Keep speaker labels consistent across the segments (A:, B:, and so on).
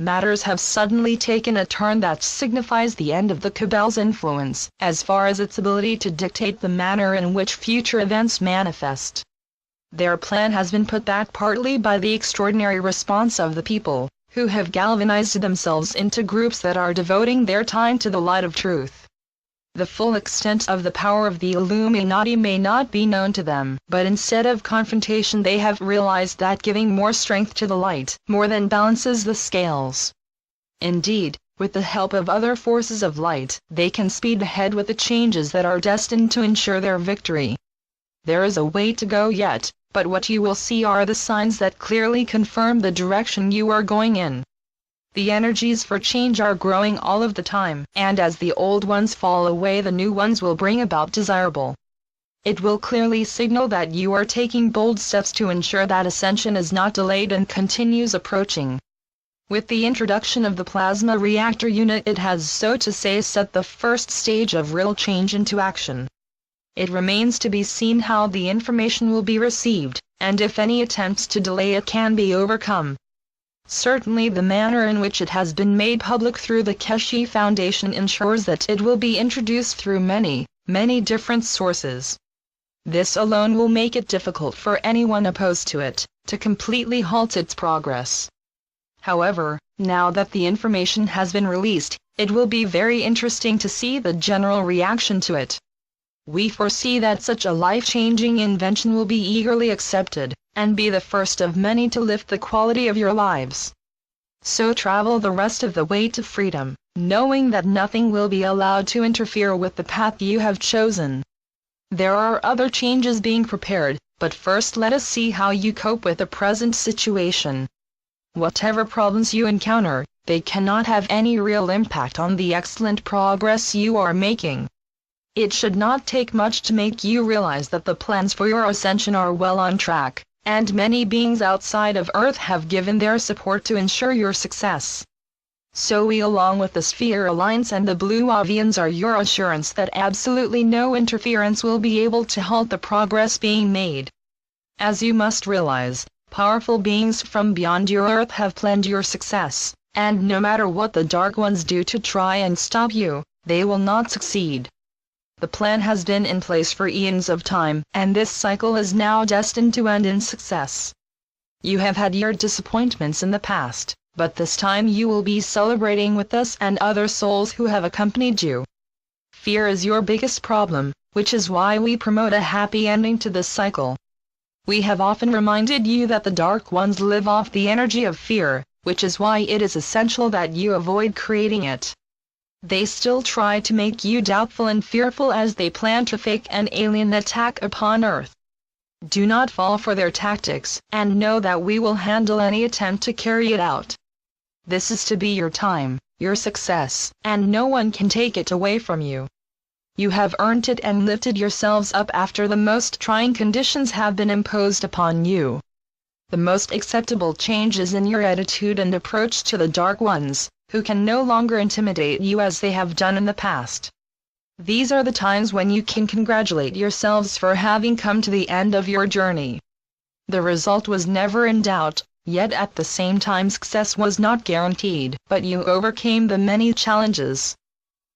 A: matters have suddenly taken a turn that signifies the end of the Cabal's influence, as far as its ability to dictate the manner in which future events manifest. Their plan has been put back partly by the extraordinary response of the people, who have galvanized themselves into groups that are devoting their time to the light of truth. The full extent of the power of the Illuminati may not be known to them, but instead of confrontation they have realized that giving more strength to the light more than balances the scales. Indeed, with the help of other forces of light, they can speed ahead with the changes that are destined to ensure their victory. There is a way to go yet, but what you will see are the signs that clearly confirm the direction you are going in. The energies for change are growing all of the time, and as the old ones fall away, the new ones will bring about desirable. It will clearly signal that you are taking bold steps to ensure that ascension is not delayed and continues approaching. With the introduction of the plasma reactor unit, it has, so to say, set the first stage of real change into action. It remains to be seen how the information will be received, and if any attempts to delay it can be overcome. Certainly the manner in which it has been made public through the Keshe Foundation ensures that it will be introduced through many, many different sources. This alone will make it difficult for anyone opposed to it to completely halt its progress. However, now that the information has been released, it will be very interesting to see the general reaction to it. We foresee that such a life-changing invention will be eagerly accepted, and be the first of many to lift the quality of your lives. So travel the rest of the way to freedom, knowing that nothing will be allowed to interfere with the path you have chosen. There are other changes being prepared, but first let us see how you cope with the present situation. Whatever problems you encounter, they cannot have any real impact on the excellent progress you are making. It should not take much to make you realize that the plans for your ascension are well on track, and many beings outside of Earth have given their support to ensure your success. So we, along with the Sphere Alliance and the Blue Avians, are your assurance that absolutely no interference will be able to halt the progress being made. As you must realize, powerful beings from beyond your Earth have planned your success, and no matter what the Dark Ones do to try and stop you, they will not succeed. The plan has been in place for eons of time, and this cycle is now destined to end in success. You have had your disappointments in the past, but this time you will be celebrating with us and other souls who have accompanied you. Fear is your biggest problem, which is why we promote a happy ending to this cycle. We have often reminded you that the Dark Ones live off the energy of fear, which is why it is essential that you avoid creating it. They still try to make you doubtful and fearful as they plan to fake an alien attack upon Earth. Do not fall for their tactics, and know that we will handle any attempt to carry it out. This is to be your time, your success, and no one can take it away from you. You have earned it and lifted yourselves up after the most trying conditions have been imposed upon you. The most acceptable change is in your attitude and approach to the Dark Ones, who can no longer intimidate you as they have done in the past. These are the times when you can congratulate yourselves for having come to the end of your journey. The result was never in doubt, yet at the same time success was not guaranteed, but you overcame the many challenges.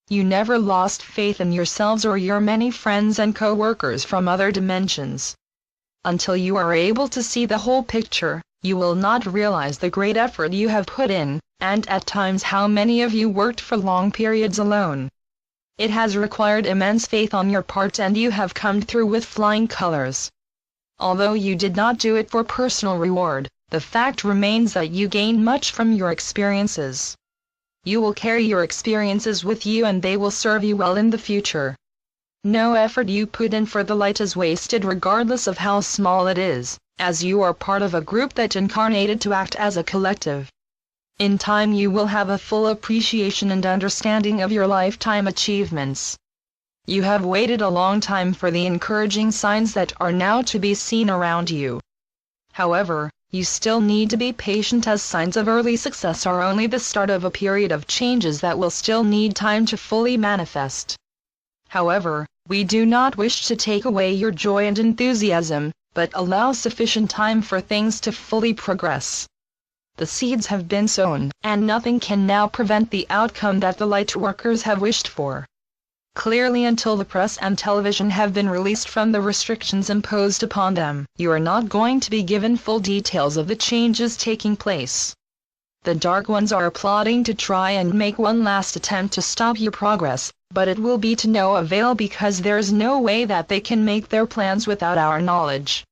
A: You never lost faith in yourselves or your many friends and co-workers from other dimensions. Until you are able to see the whole picture, you will not realize the great effort you have put in, and at times how many of you worked for long periods alone. It has required immense faith on your part, and you have come through with flying colors. Although you did not do it for personal reward, the fact remains that you gained much from your experiences. You will carry your experiences with you, and they will serve you well in the future. No effort you put in for the light is wasted, regardless of how small it is, as you are part of a group that incarnated to act as a collective. In time you will have a full appreciation and understanding of your lifetime achievements. You have waited a long time for the encouraging signs that are now to be seen around you. However, you still need to be patient, as signs of early success are only the start of a period of changes that will still need time to fully manifest. However, we do not wish to take away your joy and enthusiasm, but allow sufficient time for things to fully progress. The seeds have been sown, and nothing can now prevent the outcome that the lightworkers have wished for. Clearly, until the press and television have been released from the restrictions imposed upon them, you are not going to be given full details of the changes taking place. The Dark Ones are plotting to try and make one last attempt to stop your progress, but it will be to no avail because there is no way that they can make their plans without our knowledge.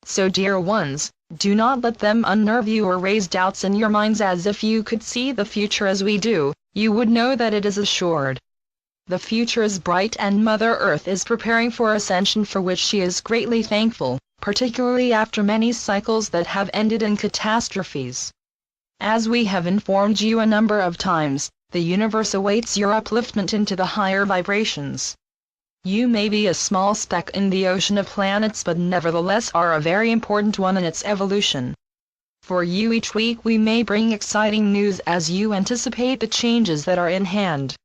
A: So, dear ones, do not let them unnerve you or raise doubts in your minds, as if you could see the future as we do, you would know that it is assured. The future is bright and Mother Earth is preparing for ascension, for which she is greatly thankful, particularly after many cycles that have ended in catastrophes. As we have informed you a number of times, the universe awaits your upliftment into the higher vibrations. You may be a small speck in the ocean of planets, but nevertheless are a very important one in its evolution. For you each week we may bring exciting news as you anticipate the changes that are in hand.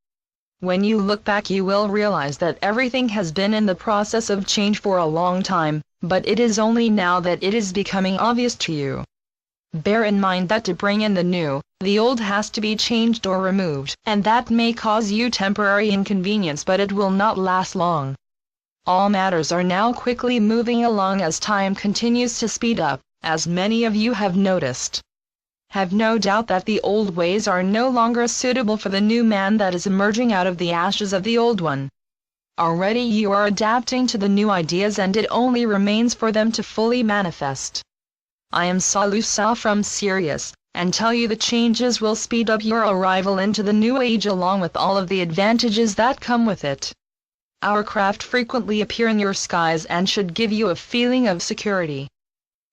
A: When you look back, you will realize that everything has been in the process of change for a long time, but it is only now that it is becoming obvious to you. Bear in mind that to bring in the new, the old has to be changed or removed, and that may cause you temporary inconvenience, but it will not last long. All matters are now quickly moving along as time continues to speed up, as many of you have noticed. Have no doubt that the old ways are no longer suitable for the new man that is emerging out of the ashes of the old one. Already you are adapting to the new ideas, and it only remains for them to fully manifest. I am Salusa from Sirius, and tell you the changes will speed up your arrival into the new age along with all of the advantages that come with it. Our craft frequently appear in your skies and should give you a feeling of security.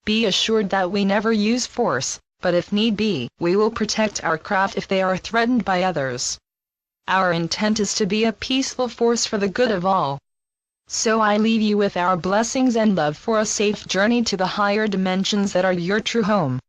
A: Be assured that we never use force, but if need be, we will protect our craft if they are threatened by others. Our intent is to be a peaceful force for the good of all. So I leave you with our blessings and love for a safe journey to the higher dimensions that are your true home.